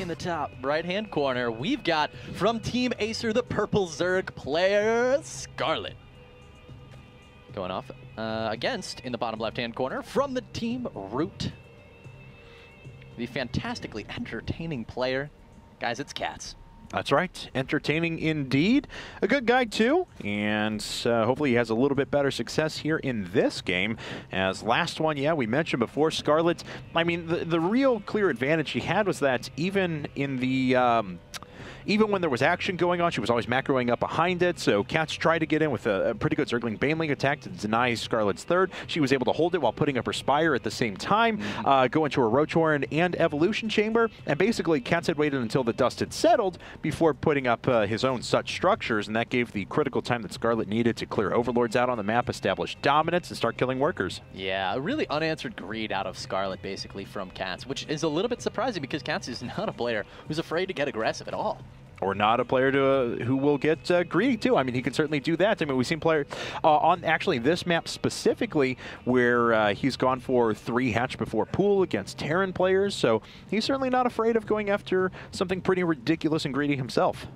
in the top right-hand corner, we've got from Team Acer, the purple ZvZ player, Scarlett. Going off against, in the bottom left-hand corner, from the Team Root, the fantastically entertaining player. Guys, it's Catz. That's right. Entertaining indeed. A good guy, too. And hopefully he has a little bit better success here in this game. As last one, yeah, we mentioned before, Scarlett, I mean, the real clear advantage she had was that even in the... even when there was action going on, she was always macroing up behind it, so Catz tried to get in with a pretty good Zergling Baneling attack to deny Scarlett's third. She was able to hold it while putting up her Spire at the same time, go into her Roachhorn and Evolution Chamber, and basically Catz had waited until the dust had settled before putting up his own such structures, and that gave the critical time that Scarlett needed to clear Overlords out on the map, establish dominance, and start killing workers. Yeah, a really unanswered greed out of Scarlett, basically, from Catz, which is a little bit surprising because Catz is not a player who's afraid to get aggressive at all. Or not a player to who will get greedy, too. I mean, he can certainly do that. I mean, we've seen players on actually this map specifically where he's gone for 3 hatch before pool against Terran players, so he's certainly not afraid of going after something pretty ridiculous and greedy himself.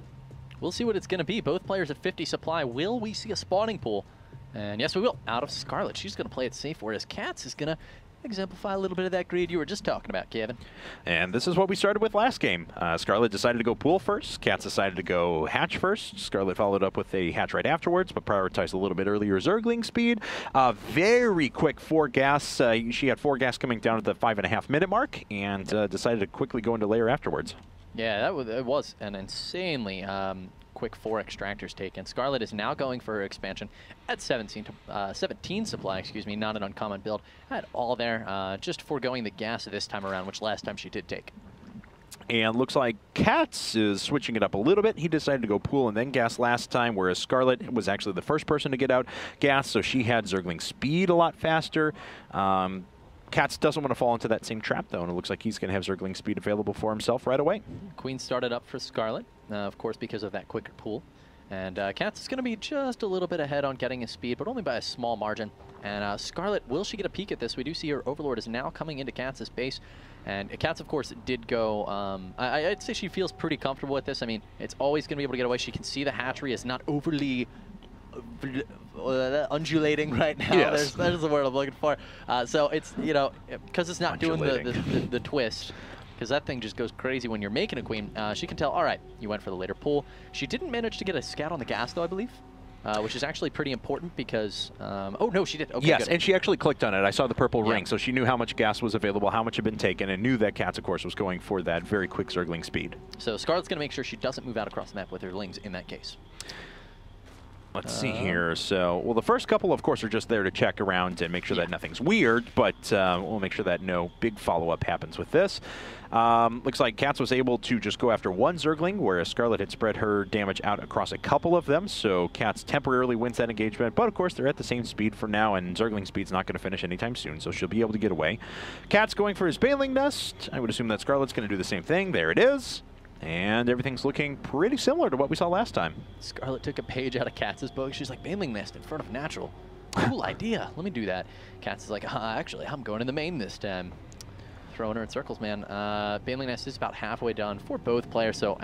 We'll see what it's going to be. Both players at 50 supply. Will we see a spawning pool? And yes, we will. Out of Scarlett. She's going to play it safe, whereas Catz is going to exemplify a little bit of that greed you were just talking about, Kevin. And this is what we started with last game. Scarlett decided to go pool first. Catz decided to go hatch first. Scarlett followed up with a hatch right afterwards, but prioritized a little bit earlier Zergling speed. Very quick 4 gas. She had 4 gas coming down at the 5.5 minute mark and decided to quickly go into layer afterwards. Yeah, it was an insanely quick 4 extractors taken. Scarlett is now going for her expansion at 17 supply, excuse me, not an uncommon build. Had all there, just foregoing the gas this time around, which last time she did take. And looks like Catz is switching it up a little bit. He decided to go pool and then gas last time, whereas Scarlett was actually the first person to get out gas, so she had Zergling speed a lot faster. Catz doesn't want to fall into that same trap, though, and it looks like he's going to have Zergling speed available for himself right away. Queen started up for Scarlett, of course, because of that quicker pool. And Catz is going to be just a little bit ahead on getting his speed, but only by a small margin. And Scarlett, will she get a peek at this? We do see her Overlord is now coming into Catz's base. And Catz, of course, did go... I'd say she feels pretty comfortable with this. I mean, it's always going to be able to get away. She can see the hatchery is not overly... undulating right now. Yes. There's the word I'm looking for. So it's, you know, because it's not doing the twist, because that thing just goes crazy when you're making a queen. She can tell, all right, you went for the later pull. She didn't manage to get a scout on the gas, though, I believe, which is actually pretty important because, oh, no, she did. Okay, yes, good. And she actually clicked on it. I saw the purple ring, so she knew how much gas was available, how much had been taken, and knew that Catz, of course, was going for that very quick Zergling speed. So Scarlett's going to make sure she doesn't move out across the map with her lings in that case. Let's see here. So, well, the first couple, of course, are just there to check around and make sure that nothing's weird, but we'll make sure that no big follow-up happens with this. Looks like Catz was able to just go after 1 Zergling, whereas Scarlett had spread her damage out across a couple of them, so Catz temporarily wins that engagement, but of course they're at the same speed for now, and Zergling speed's not going to finish anytime soon, so she'll be able to get away. Catz going for his Baneling Nest. I would assume that Scarlett's going to do the same thing. There it is. And everything's looking pretty similar to what we saw last time. Scarlett took a page out of Catz's book. She's like, Baneling Nest in front of natural. Cool idea. Let me do that. Catz is like, actually, I'm going in the main this time. Throwing her in circles, man. Baneling Nest is about halfway done for both players, so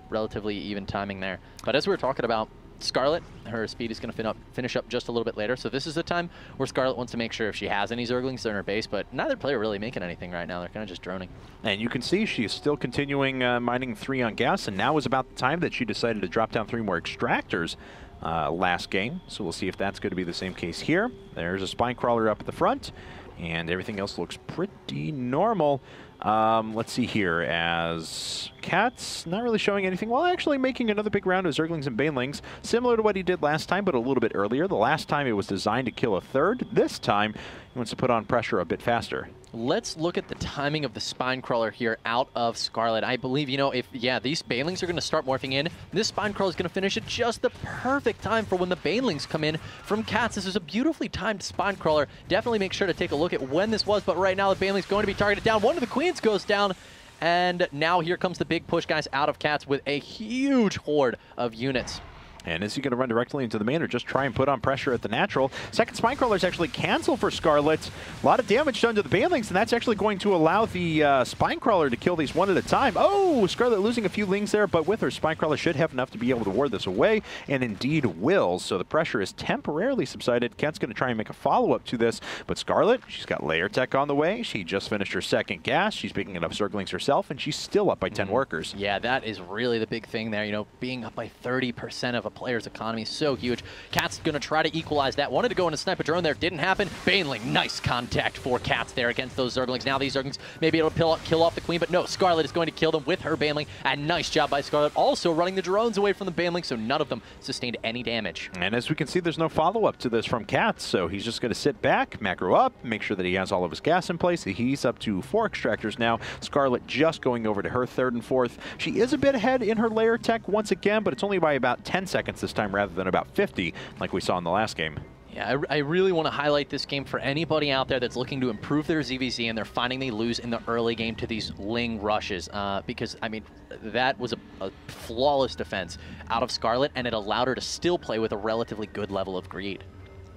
relatively even timing there. But as we were talking about, Scarlett, her speed is going to finish up just a little bit later, so this is the time where Scarlett wants to make sure if she has any Zerglings in her base, but neither player really making anything right now. They're kind of just droning. And you can see she's still continuing mining 3 on gas, and now is about the time that she decided to drop down 3 more extractors last game, so we'll see if that's going to be the same case here. There's a Spine Crawler up at the front, and everything else looks pretty normal. Let's see here, as Catz not really showing anything, while actually making another big round of Zerglings and Banelings, similar to what he did last time, but a little bit earlier. The last time it was designed to kill a third. This time, he wants to put on pressure a bit faster. Let's look at the timing of the Spine Crawler here out of Scarlett. I believe, you know, if, yeah, these Banelings are going to start morphing in, this Spine Crawler is going to finish at just the perfect time for when the Banelings come in from Catz. This is a beautifully timed Spine Crawler. Definitely make sure to take a look at when this was, but right now the Banelings going to be targeted down. One of the Queens goes down, and now here comes the big push, guys, out of Catz with a huge horde of units. And is he going to run directly into the main or just try and put on pressure at the natural? Second spine crawler is actually canceled for Scarlett. A lot of damage done to the banelings, and that's actually going to allow the spine crawler to kill these one at a time. Oh, Scarlett losing a few lings there, but with her spine crawler should have enough to be able to ward this away, and indeed will. So the pressure is temporarily subsided. Catz going to try and make a follow-up to this, but Scarlett, she's got layer tech on the way. She just finished her second gas. She's picking enough Zerglings herself, and she's still up by 10 workers. Yeah, that is really the big thing there. You know, being up by 30% of a player's economy is so huge. Catz going to try to equalize that. Wanted to go into sniper drone there. Didn't happen. Baneling, nice contact for Catz there against those Zerglings. Now these Zerglings may be able to kill off the Queen, but no, Scarlett is going to kill them with her Baneling. And nice job by Scarlett. Also running the drones away from the Baneling, so none of them sustained any damage. And as we can see, there's no follow-up to this from Catz, so he's just going to sit back, macro up, make sure that he has all of his gas in place. He's up to 4 extractors now. Scarlett just going over to her 3rd and 4th. She is a bit ahead in her layer tech once again, but it's only by about 10 seconds this time rather than about 50 like we saw in the last game. Yeah, I really want to highlight this game for anybody out there that's looking to improve their ZvZ and they're finding they lose in the early game to these Ling rushes. Because, I mean, that was a flawless defense out of Scarlett, and it allowed her to still play with a relatively good level of greed.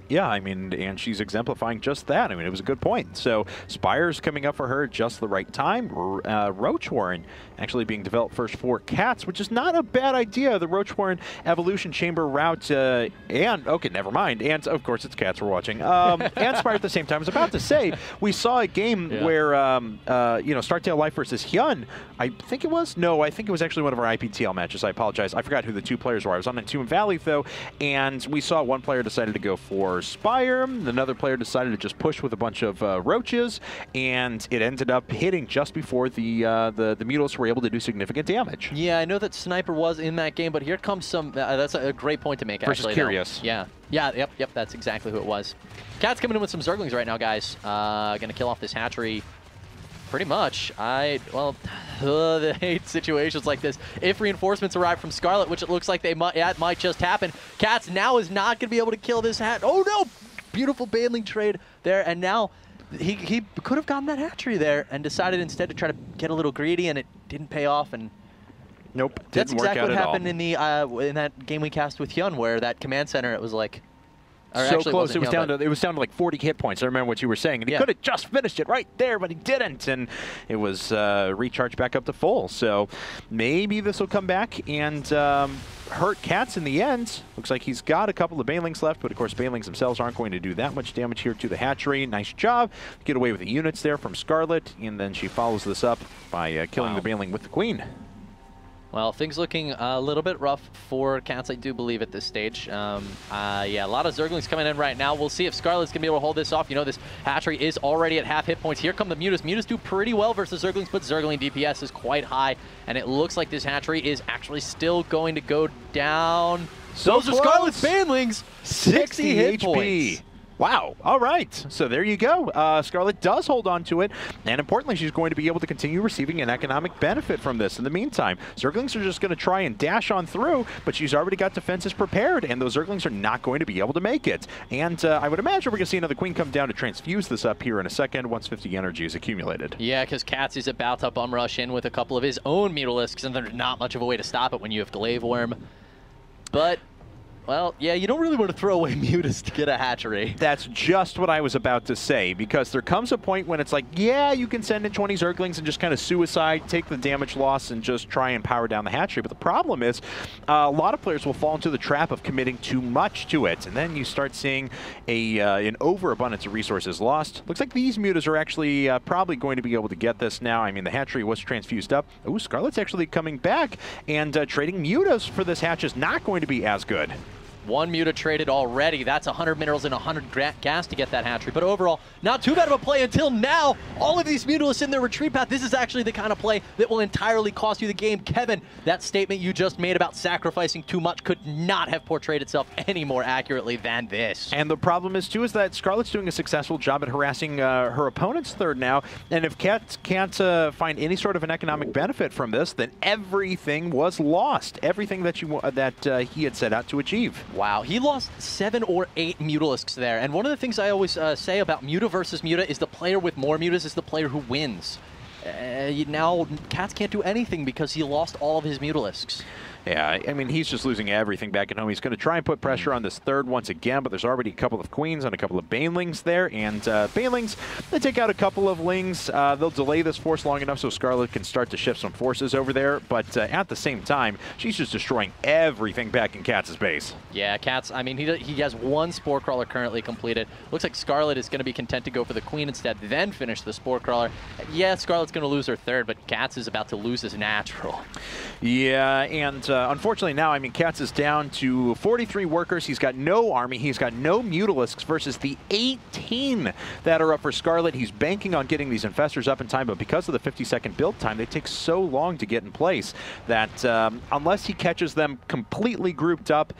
Yeah, I mean, and she's exemplifying just that. I mean, it was a good point. So Spire's coming up for her at just the right time. Roach Warren actually being developed first for Catz, which is not a bad idea. The Roach Warren Evolution Chamber route and, okay, never mind. And, of course, it's Catz we're watching. And Spire at the same time. I was about to say, we saw a game where, you know, Startail Life versus Hyun, I think it was? No, I think it was actually one of our IPTL matches. I apologize. I forgot who the 2 players were. I was on Tomb Valley, though, and we saw one player decided to go for Spire. Another player decided to just push with a bunch of roaches, and it ended up hitting just before the Mutals were able to do significant damage. Yeah, I know that Sniper was in that game, but here comes some. That's a great point to make. Versus actually, Curious. Yeah. Yep. That's exactly who it was. Catz coming in with some Zerglings right now, guys. Gonna kill off this hatchery. Pretty much. I hate situations like this. If reinforcements arrive from Scarlett, which it looks like that might just happen, Catz now is not going to be able to kill this hat. Oh no! Beautiful Baneling trade there, and now he could have gotten that hatchery there and decided instead to try to get a little greedy, and it didn't pay off. And nope, that's didn't work exactly out what at happened all. in that game we cast with Hyun, where that command center, it was like. So close, it was down to like 40 hit points. I remember what you were saying, and he could have just finished it right there, but he didn't, and it was recharged back up to full. So maybe this will come back and hurt Catz in the end. Looks like he's got a couple of Banelings left, but of course Banelings themselves aren't going to do that much damage here to the hatchery. Nice job. Get away with the units there from Scarlett, and then she follows this up by killing the Baneling with the Queen. Well, things looking a little bit rough for Catz, I do believe, at this stage. Yeah, a lot of Zerglings coming in right now. We'll see if Scarlett's going to be able to hold this off. You know, this hatchery is already at half hit points. Here come the Mutas. Mutas do pretty well versus Zerglings, but Zergling DPS is quite high, and it looks like this hatchery is actually still going to go down. Those are Scarlett's Banelings! 60 hit points. Wow. All right. So there you go. Scarlett does hold on to it, and importantly, she's going to be able to continue receiving an economic benefit from this in the meantime. Zerglings are just going to try and dash on through, but she's already got defenses prepared, and those Zerglings are not going to be able to make it. And I would imagine we're going to see another Queen come down to transfuse this up here in a second once 50 energy is accumulated. Yeah, because Catz is about to bum rush in with a couple of his own Mutalisks, and there's not much of a way to stop it when you have Glaive Worm. But well, yeah, you don't really want to throw away Mutas to get a hatchery. That's just what I was about to say, because there comes a point when it's like, yeah, you can send in 20 Zerglings and just kind of suicide, take the damage loss, and just try and power down the hatchery. But the problem is, a lot of players will fall into the trap of committing too much to it, and then you start seeing an overabundance of resources lost. Looks like these Mutas are actually probably going to be able to get this now. I mean, the hatchery was transfused up. Ooh, Scarlett's actually coming back, and trading Mutas for this hatch is not going to be as good. One Muta traded already. That's 100 minerals and 100 gas to get that hatchery. But overall, not too bad of a play until now. All of these Mutalisks in their retreat path. This is actually the kind of play that will entirely cost you the game. Kevin, that statement you just made about sacrificing too much could not have portrayed itself any more accurately than this. And the problem is, too, is that Scarlett's doing a successful job at harassing her opponent's third now. And if Catz can't find any sort of an economic benefit from this, then everything was lost. Everything that he had set out to achieve. Wow, he lost 7 or 8 Mutalisks there. And one of the things I always say about Muta versus Muta is the player with more Mutas is the player who wins. now Catz can't do anything because he lost all of his Mutalisks. Yeah, I mean, he's just losing everything back at home. He's going to try and put pressure on this third once again, but there's already a couple of Queens and a couple of Banelings there. And Banelings, they take out a couple of Lings. They'll delay this force long enough so Scarlett can start to shift some forces over there. But at the same time, she's just destroying everything back in Catz's base. Yeah, Catz, I mean, he has one Spore Crawler currently completed. Looks like Scarlett is going to be content to go for the Queen instead, then finish the Spore Crawler. Yeah, Scarlett's going to lose her third, but Catz is about to lose his natural. Yeah, and unfortunately now, I mean, Catz is down to 43 workers. He's got no army. He's got no Mutalisks versus the 18 that are up for Scarlett. He's banking on getting these Infestors up in time, but because of the 50-second build time, they take so long to get in place that unless he catches them completely grouped up,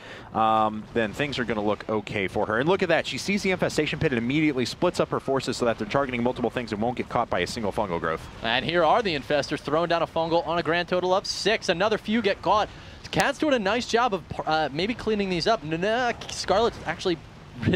then things are going to look okay for her. And look at that. She sees the Infestation Pit and immediately splits up her forces so that they're targeting multiple things and won't get caught by a single fungal growth. And here are the Infestors throwing down a fungal on a grand total of 6. Another few get caught. Catz doing a nice job of maybe cleaning these up. Scarlett's actually,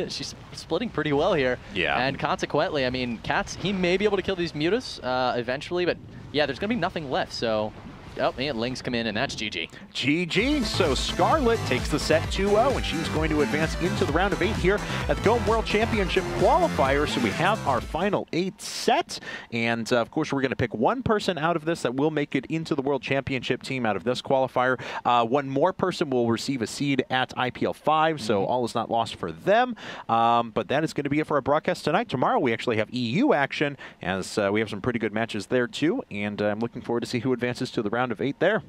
she's splitting pretty well here. Yeah. And consequently, I mean, Catz, he may be able to kill these Mutas eventually, but yeah, there's going to be nothing left, so... Oh, man, Lings come in, and that's GG. GG. So Scarlett takes the set 2-0, and she's going to advance into the round of 8 here at the GOAT World Championship qualifier. So we have our final 8 set, and of course we're going to pick one person out of this that will make it into the World Championship team out of this qualifier. One more person will receive a seed at IPL 5, so all is not lost for them. But that is going to be it for our broadcast tonight. Tomorrow we actually have EU action, as we have some pretty good matches there too, and I'm looking forward to see who advances to the round of 8 there.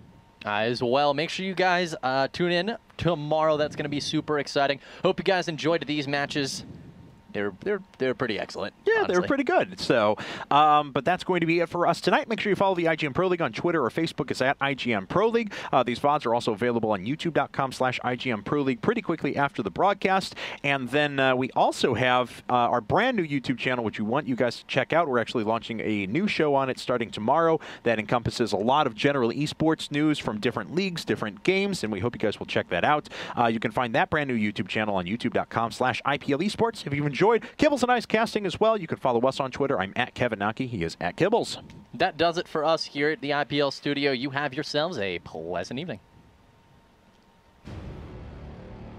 As well, make sure you guys tune in tomorrow. That's going to be super exciting. Hope you guys enjoyed these matches. They're pretty excellent. Yeah, honestly. they're pretty good. So, but that's going to be it for us tonight. Make sure you follow the IGN Pro League on Twitter or Facebook. It's at IGN Pro League. These VODs are also available on YouTube.com/IGN Pro League pretty quickly after the broadcast. And then we also have our brand new YouTube channel, which we want you guys to check out. We're actually launching a new show on it starting tomorrow that encompasses a lot of general esports news from different leagues, different games, and we hope you guys will check that out. You can find that brand new YouTube channel on YouTube.com/IPL Esports. If you've enjoyed Kibbles and Ice casting as well, you can follow us on Twitter. I'm at Kevin Naki. He is at Kibbles. That does it for us here at the IPL studio. You have yourselves a pleasant evening.